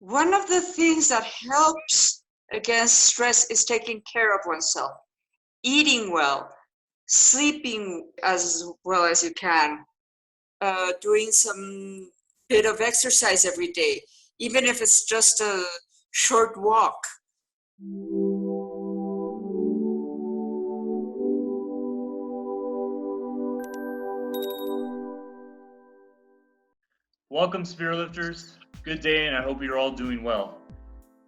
One of the things that helps against stress is taking care of oneself, eating well, sleeping as well as you can, doing some bit of exercise every day, even if it's just a short walk. Welcome, Spirit Lifters. Good day, and I hope you're all doing well.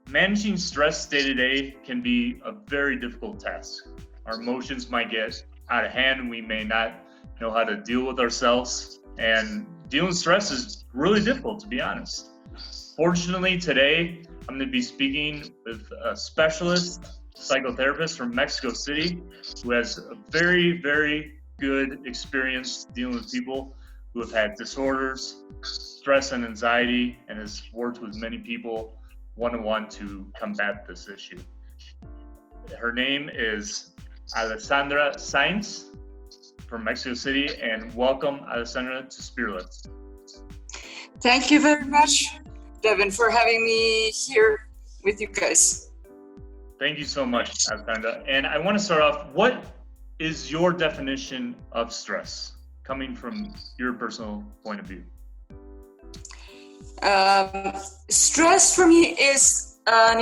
Managing stress day to day can be a very difficult task. Our emotions might get out of hand, and we may not know how to deal with ourselves. And dealing with stress is really difficult, to be honest. Fortunately, today I'm going to be speaking with a specialist psychotherapist from Mexico City who has a very, very good experience dealing with people who have had disorders, stress and anxiety, and has worked with many people one-on-one to combat this issue. Her name is Alessandra Saenz from Mexico City, and welcome, Alessandra, to Spirit. Thank you very much, Devin, for having me here with you guys. Thank you so much, Alessandra. And I want to start off, what is your definition of stress, coming from your personal point of view? Stress for me is an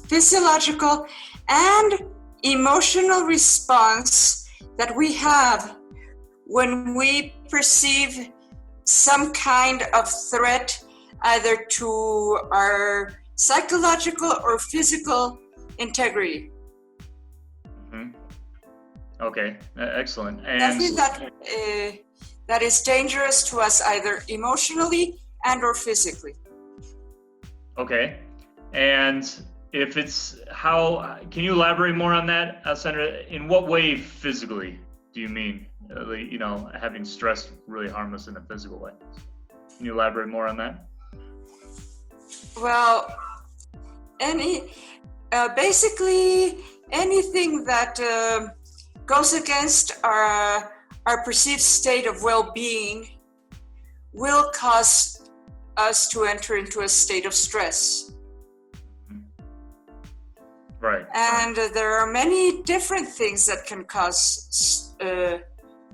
physiological and emotional response that we have when we perceive some kind of threat, either to our psychological or physical integrity. Mm-hmm. Okay, excellent. And that is dangerous to us, either emotionally and or physically. Okay, and if it's how, can you elaborate more on that, Alessandra? In what way physically do you mean, having stress really harm us in a physical way? Can you elaborate more on that? Well, basically anything that goes against our perceived state of well-being will cause us to enter into a state of stress. Right. And there are many different things that can cause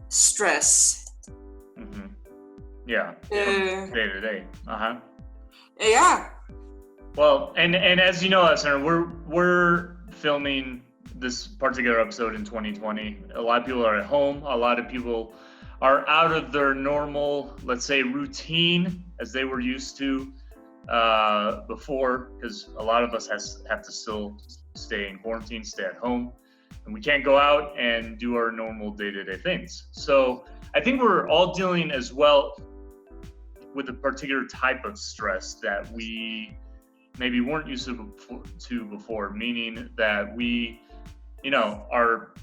stress. Mm-hmm. Yeah. Day to day. Yeah. Well, and as you know, Alessandra, we're filming this particular episode in 2020. A lot of people are at home. A lot of people are out of their normal, let's say, routine as they were used to before, because a lot of us have to still stay in quarantine, stay at home, and we can't go out and do our normal day-to-day things. So I think we're all dealing as well with a particular type of stress that we maybe weren't used to before, meaning that we, are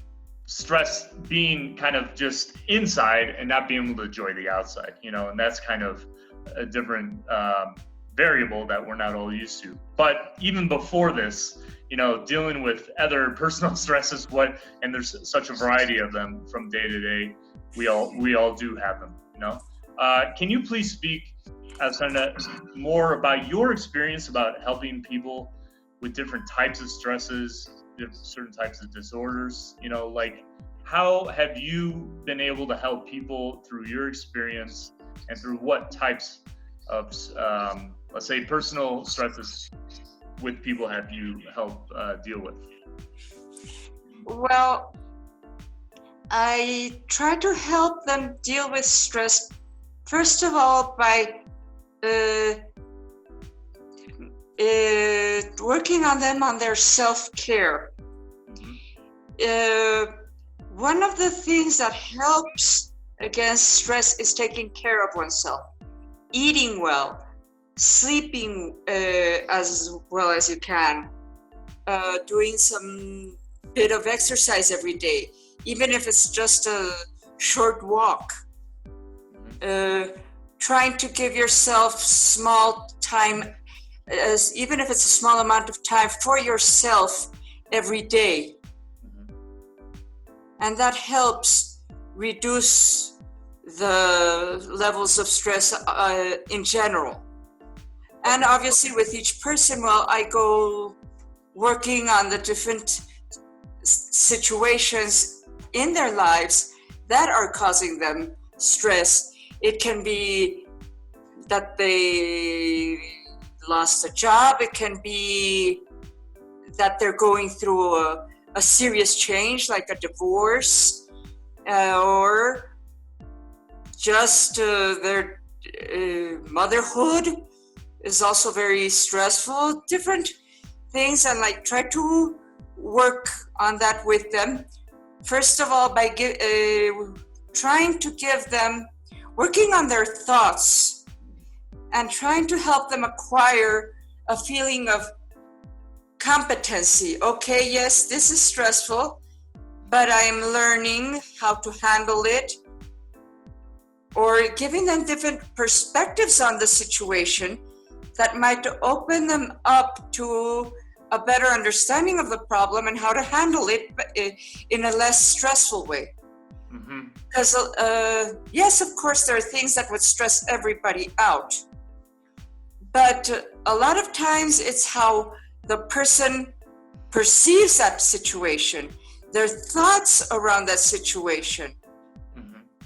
stressed being kind of just inside and not being able to enjoy the outside, and that's kind of a different variable that we're not all used to. But even before this, dealing with other personal stresses, and there's such a variety of them from day to day, we all do have them, Can you please speak, Alessandra, more about your experience about helping people with different types of stresses, certain types of disorders? How have you been able to help people through your experience, and through what types of, let's say, personal stresses with people have you helped deal with? Well, I try to help them deal with stress, first of all, by working on them on their self-care. One of the things that helps against stress is taking care of oneself, eating well, sleeping as well as you can, doing some bit of exercise every day, even if it's just a short walk. Trying to give yourself small time, even if it's a small amount of time for yourself every day. And that helps reduce the levels of stress in general. And obviously with each person, well, I go working on the different situations in their lives that are causing them stress. It can be that they lost a job. It can be that they're going through a serious change, like a divorce, or just their motherhood is also very stressful. Different things, and like try to work on that with them. First of all, by trying to give them, working on their thoughts and trying to help them acquire a feeling of competency. Okay, yes, this is stressful, but I'm learning how to handle it. Or giving them different perspectives on the situation that might open them up to a better understanding of the problem and how to handle it in a less stressful way. Because yes, of course, there are things that would stress everybody out. But a lot of times it's how the person perceives that situation, their thoughts around that situation.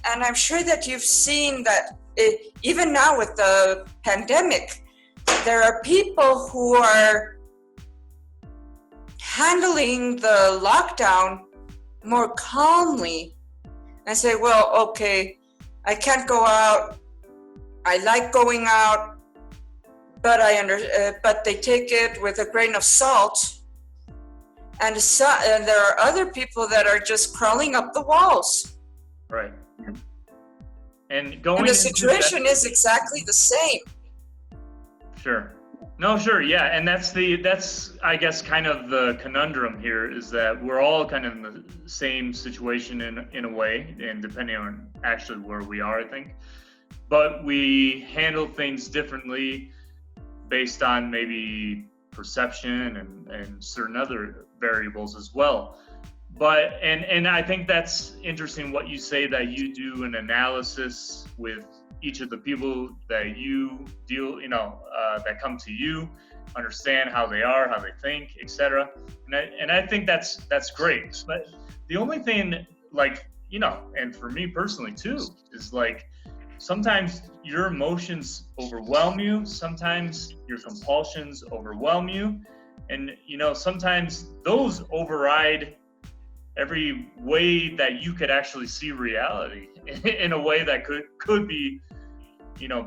And I'm sure that you've seen that even now with the pandemic, there are people who are handling the lockdown more calmly and say, well, okay, I can't go out. I like going out, but but they take it with a grain of salt. And there are other people that are just crawling up the walls. Right. And the situation is exactly the same. Sure. No, sure. Yeah. And that's, I guess, kind of the conundrum here is that we're all kind of in the same situation in a way, and depending on actually where we are, I think, but we handle things differently based on maybe perception and certain other variables as well. But, and I think that's interesting what you say, that you do an analysis with each of the people that you deal, that come to you, understand how they are, how they think, etc. And I think that's great. But the only thing, and for me personally too, is like, sometimes your emotions overwhelm you, sometimes your compulsions overwhelm you, and sometimes those override every way that you could actually see reality in a way that could be,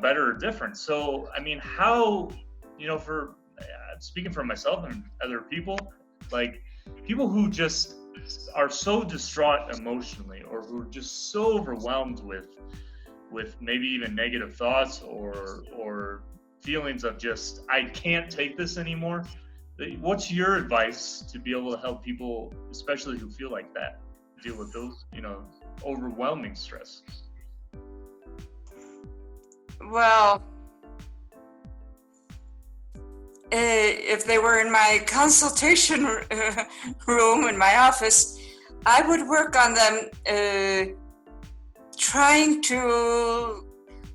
better or different. So, I mean, how, for speaking for myself and other people, like people who just are so distraught emotionally, or who are just so overwhelmed with maybe even negative thoughts or feelings of just, I can't take this anymore. What's your advice to be able to help people, especially who feel like that, deal with those, overwhelming stress? Well, if they were in my consultation room in my office, I would work on them trying to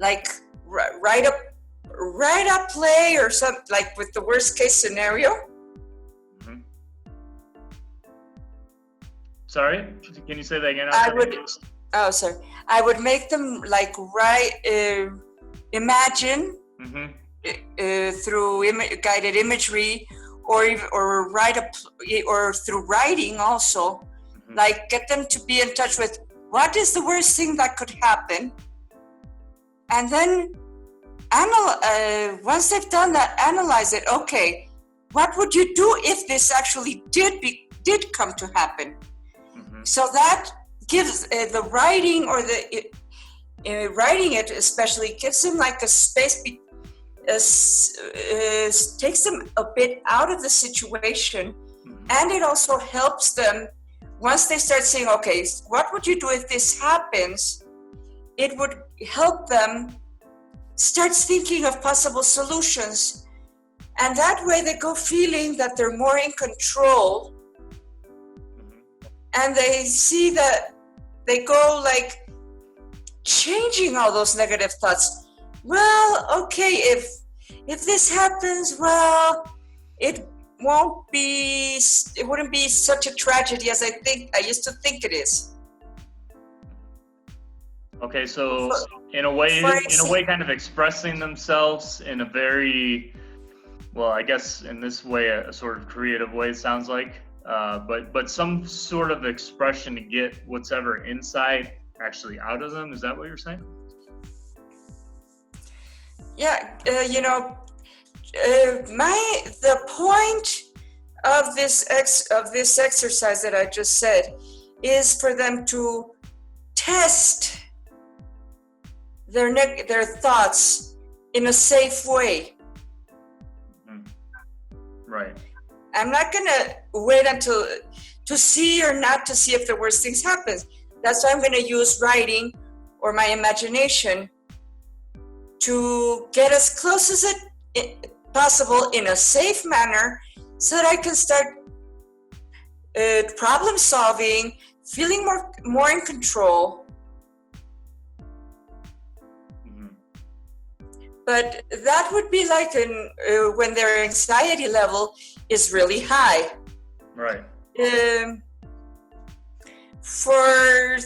write a play or something, like with the worst case scenario. Sorry, can you say that again? I would make them imagine through guided imagery, or write or through writing also, like get them to be in touch with what is the worst thing that could happen, and then once they've done that, analyze it. Okay, what would you do if this actually did come to happen? So that gives the writing, or the writing it especially, gives them like a space, takes them a bit out of the situation, and it also helps them once they start saying, okay, what would you do if this happens? It would help them start thinking of possible solutions, and that way they go feeling that they're more in control. And they see that they go like changing all those negative thoughts. Well, okay, if this happens, well, it wouldn't be such a tragedy as I used to think it is. Okay, so in a way, kind of expressing themselves in a very, well, I guess in this way, a sort of creative way, it sounds like, but some sort of expression to get whatever inside actually out of them. Is that what you're saying? Yeah, the point of this exercise that I just said is for them to test their thoughts in a safe way. Right. I'm not gonna wait until to see or not to see if the worst things happen. That's why I'm gonna use writing or my imagination to get as close as it possible in a safe manner, so that I can start problem solving, feeling more in control. But that would be like when their anxiety level is really high. Right. For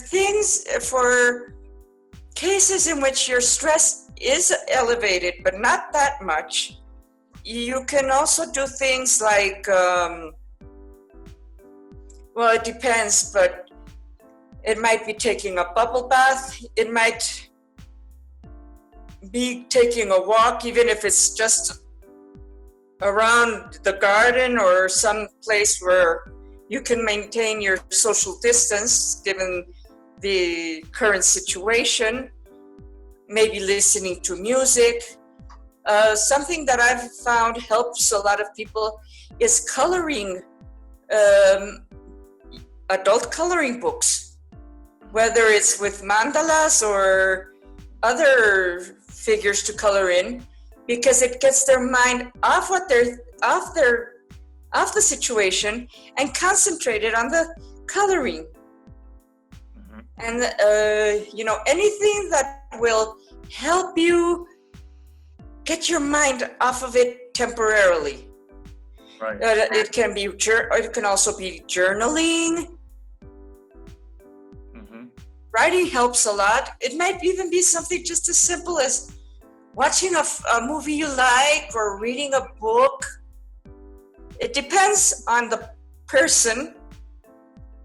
cases in which your stress is elevated, but not that much, you can also do things like, well, it depends, but it might be taking a bubble bath. It might be taking a walk, even if it's just around the garden or some place where you can maintain your social distance given the current situation. Maybe listening to music. Something that I've found helps a lot of people is coloring, adult coloring books, whether it's with mandalas or other figures to color in, because it gets their mind off the situation and concentrated on the coloring. And anything that will help you get your mind off of it temporarily. Right. It can also be journaling. Writing helps a lot. It might even be something just as simple as watching a movie you like or reading a book. It depends on the person,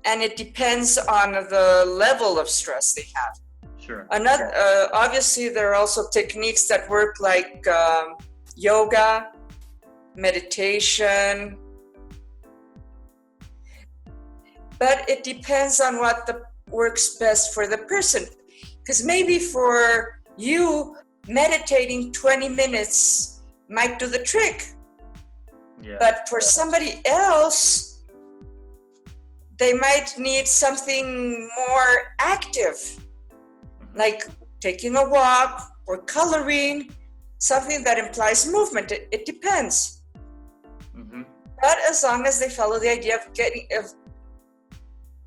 and it depends on the level of stress they have. Sure. Obviously, there are also techniques that work, like yoga, meditation. But it depends on what works best for the person. Because maybe for you, meditating 20 minutes might do the trick. Yeah. But for somebody else, they might need something more active, like taking a walk or coloring, something that implies movement. It depends. But as long as they follow the idea of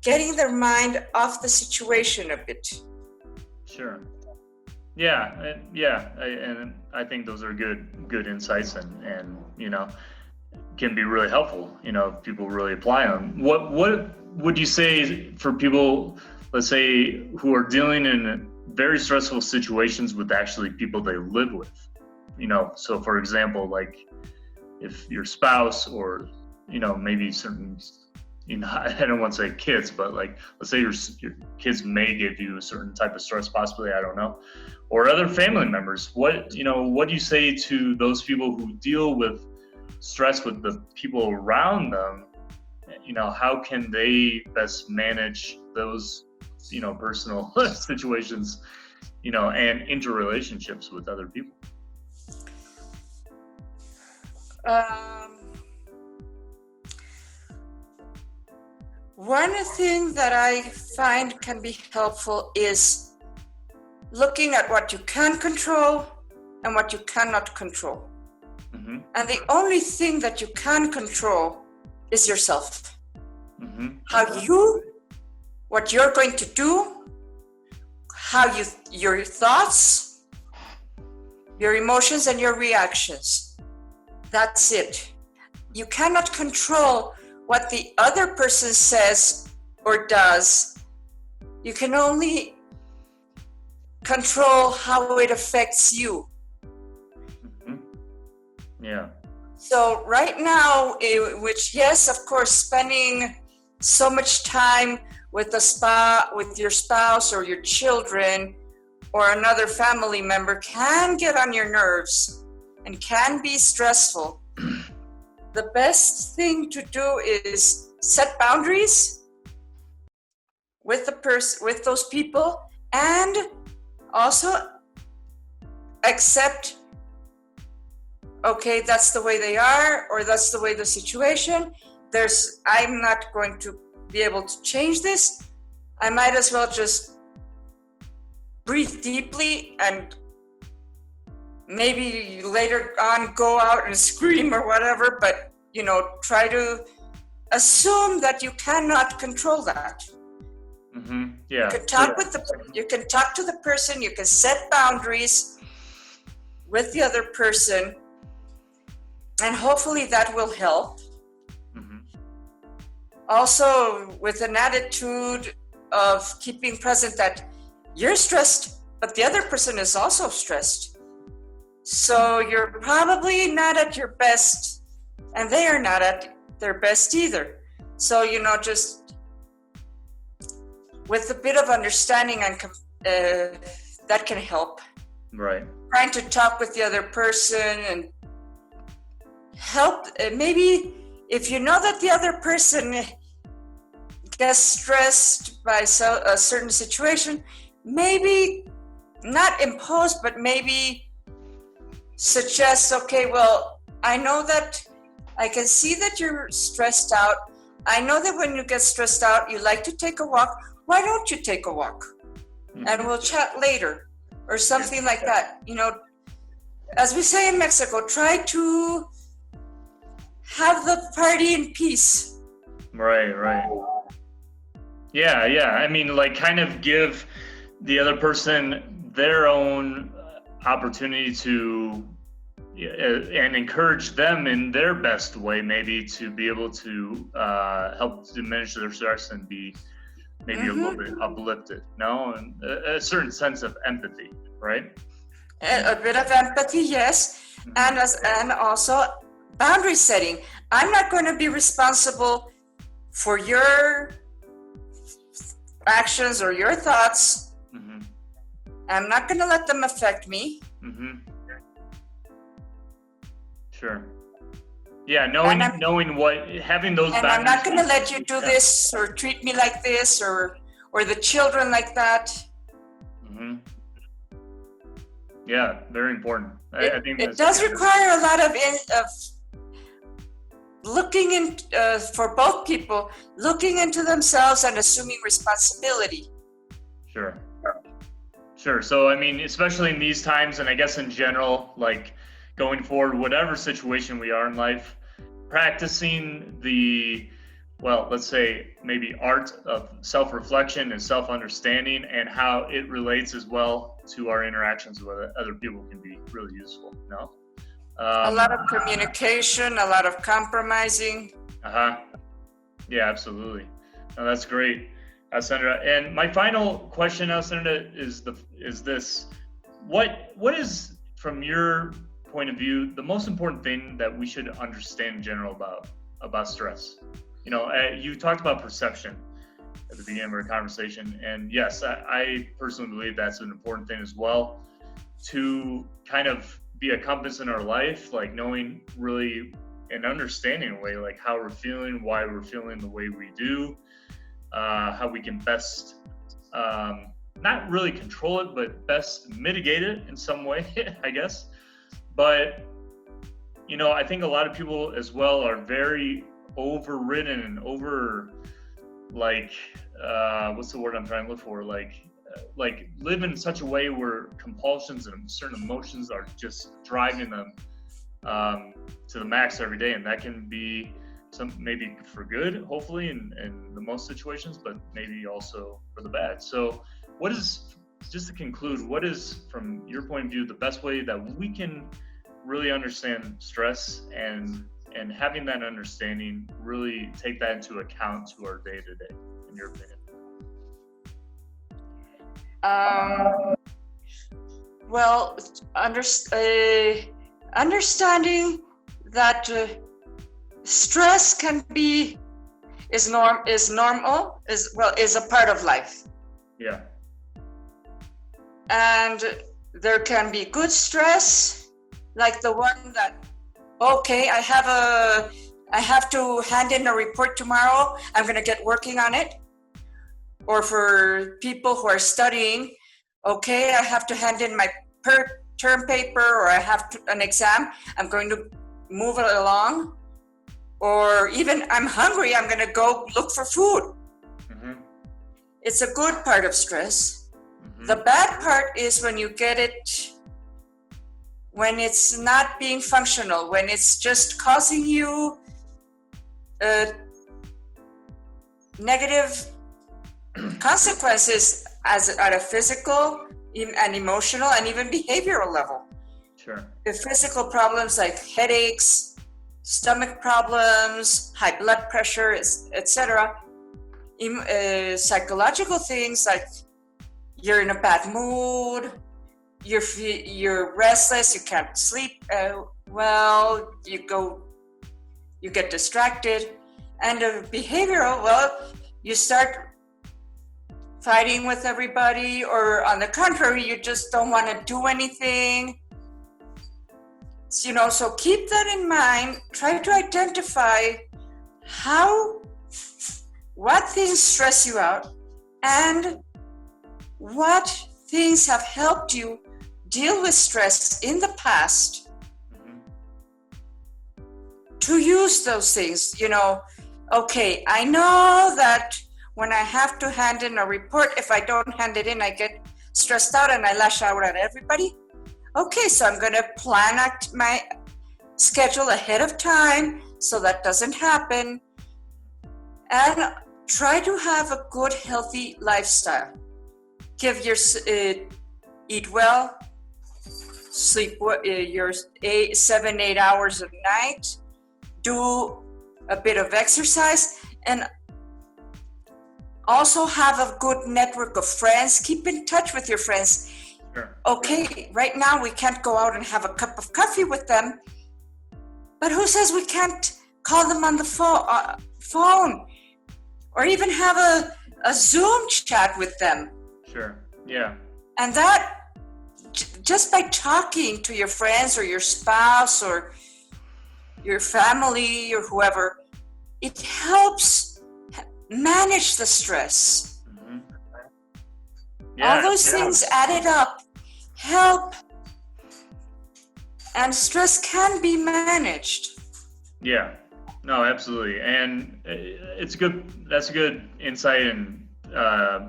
getting their mind off the situation a bit. Sure. Yeah, and I think those are good insights, and can be really helpful. If people really apply them. What would you say for people, let's say, who are dealing in very stressful situations with actually people they live with? So for example, like if your spouse or maybe certain. I don't want to say kids, but like, let's say your kids may give you a certain type of stress, possibly, I don't know, or other family members. What do you say to those people who deal with stress with the people around them? How can they best manage those, personal situations, and interrelationships with other people? One thing that I find can be helpful is looking at what you can control and what you cannot control. And the only thing that you can control is yourself. What you're going to do, your thoughts, your emotions and your reactions. That's it. You cannot control what the other person says or does. You can only control how it affects you. Mm-hmm. Yeah. So right now, which, yes, of course, spending so much time with with your spouse or your children or another family member can get on your nerves and can be stressful. The best thing to do is set boundaries with with those people, and also accept, okay, that's the way they are, or that's the way the situation. I'm not going to be able to change this. I might as well just breathe deeply and maybe later on go out and scream or whatever, but try to assume that you cannot control that. Mm-hmm. Yeah. You can talk you can talk to the person, you can set boundaries with the other person, and hopefully that will help. Mm-hmm. Also, with an attitude of keeping present that you're stressed, but the other person is also stressed. So you're probably not at your best, and they are not at their best either. So, just with a bit of understanding and that can help. Right. Trying to talk with the other person and help. Maybe if you know that the other person gets stressed by a certain situation, maybe not impose, but maybe suggest, okay, well, I know that I can see that you're stressed out. I know that when you get stressed out, you like to take a walk. Why don't you take a walk? Mm-hmm. And we'll chat later or something like that. As we say in Mexico, try to have the party in peace. Right. Yeah. I mean, kind of give the other person their own opportunity to and encourage them in their best way, maybe to be able to help diminish their stress and be maybe mm-hmm. a little bit uplifted, and a certain sense of empathy, right? A bit of empathy, yes, mm-hmm. and also boundary setting. I'm not going to be responsible for your actions or your thoughts. Mm-hmm. I'm not going to let them affect me. Mm-hmm. Sure. Yeah, knowing what, having those boundaries. And I'm not going to let you do this or treat me like this or the children like that. Mm-hmm. Yeah, very important. I think it does require a lot of looking in for both people, looking into themselves and assuming responsibility. Sure. So, I mean, especially in these times, and I guess in general, going forward, whatever situation we are in life, practicing let's say maybe art of self-reflection and self-understanding and how it relates as well to our interactions with other people can be really useful, a lot of communication, a lot of compromising. Yeah, absolutely. No, that's great, Alessandra. And my final question, Alessandra, is this: what is, from your point of view, the most important thing that we should understand in general about stress? You talked about perception at the beginning of our conversation, and yes, I personally believe that's an important thing as well, to kind of be a compass in our life, knowing really and understanding a way, how we're feeling, why we're feeling the way we do, how we can best not really control it, but best mitigate it in some way, I guess. But, I think a lot of people as well are very overridden and what's the word I'm trying to look for? Live in such a way where compulsions and certain emotions are just driving them to the max every day. And that can be maybe for good, hopefully, in the most situations, but maybe also for the bad. So what is just to conclude, what is, from your point of view, the best way that we can really understand stress and having that understanding, really take that into account to our day-to-day, in your opinion? Well, understanding that stress is normal, is a part of life. Yeah. And there can be good stress, like the one that, okay, I have to hand in a report tomorrow, I'm going to get working on it. Or for people who are studying, okay, I have to hand in my term paper, or I have an exam, I'm going to move it along. Or even I'm hungry, I'm going to go look for food. Mm-hmm. It's a good part of stress. Mm-hmm. The bad part is when you get it, when it's not being functional, when it's just causing you negative consequences at a physical and emotional and even behavioral level. Sure. The physical problems like headaches, stomach problems, high blood pressure, etc. Psychological things like you're in a bad mood, you're restless, you can't sleep well, you get distracted. And behavioral, well, you start fighting with everybody, or on the contrary, you just don't want to do anything. So keep that in mind. Try to identify what things stress you out and what things have helped you deal with stress in the past. Mm-hmm. To use those things, okay, I know that when I have to hand in a report, if I don't hand it in, I get stressed out and I lash out at everybody. Okay, so I'm going to plan out my schedule ahead of time so that doesn't happen. And try to have a good, healthy lifestyle. Eat well, sleep your 7-8 hours a night, do a bit of exercise, and also have a good network of friends. Keep in touch with your friends. Sure. Okay, right now we can't go out and have a cup of coffee with them, but who says we can't call them on the phone or even have a Zoom chat with them? Sure, yeah. And that, just by talking to your friends or your spouse or your family or whoever, it helps manage the stress. Mm-hmm. Yeah, all those things added up help, and stress can be managed. Yeah, no, absolutely. And that's a good insight and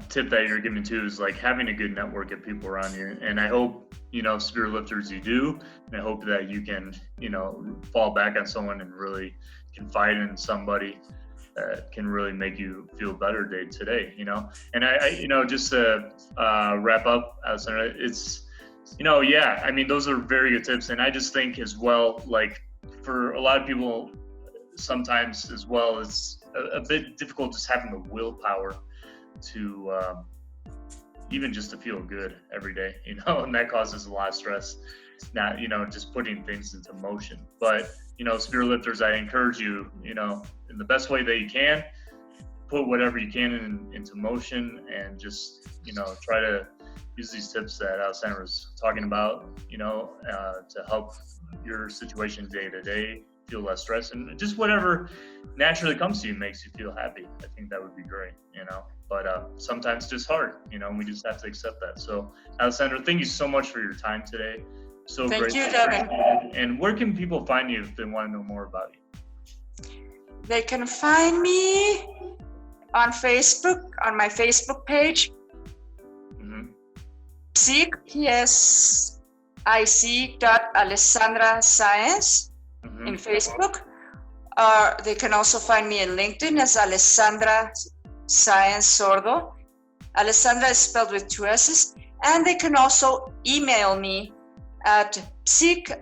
tip that you're giving too, is like having a good network of people around you. And I hope, spirit lifters, you do, and I hope that you can, fall back on someone and really confide in somebody that can really make you feel better day to day, And I just to wrap up, Alessandra, it's, those are very good tips. And I just think as well, like for a lot of people, sometimes as well, it's a bit difficult just having the willpower to even just to feel good every day, and that causes a lot of stress, not, just putting things into motion. But, spirit lifters, I encourage you, in the best way that you can, put whatever you can into motion, and just, try to use these tips that Alessandra was talking about, to help your situation day to day feel less stress, and just whatever naturally comes to you makes you feel happy. I think that would be great, but sometimes it's just hard, we just have to accept that. So Alessandra, thank you so much for your time today. So thank great. You, Devin. And where can people find you if they want to know more about you? They can find me on Facebook, on my Facebook page. Mm-hmm. Alessandra Saenz in Facebook. They can also find me in LinkedIn as Alessandra Saenz Sordo. Alessandra is spelled with 2 S's. And they can also email me at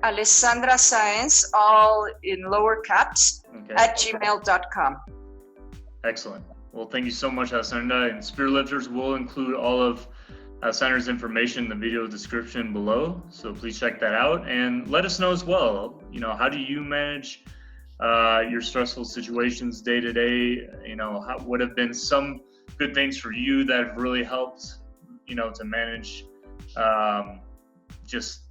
Alessandra Saenz, all in lower caps, at gmail.com. Excellent. Well, thank you so much, Alessandra. And Spirit Lifters will include all of Alessandra's information in the video description below. So please check that out and let us know as well. You know, how do you manage your stressful situations day to day? You know, what have been some good things for you that have really helped, you know, to manage just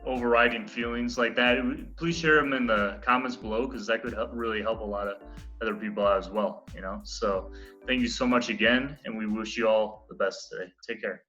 overriding feelings like that? Please share them in the comments below, because that could really help a lot of other people out as well, you know. So thank you so much again, and we wish you all the best today. Take care.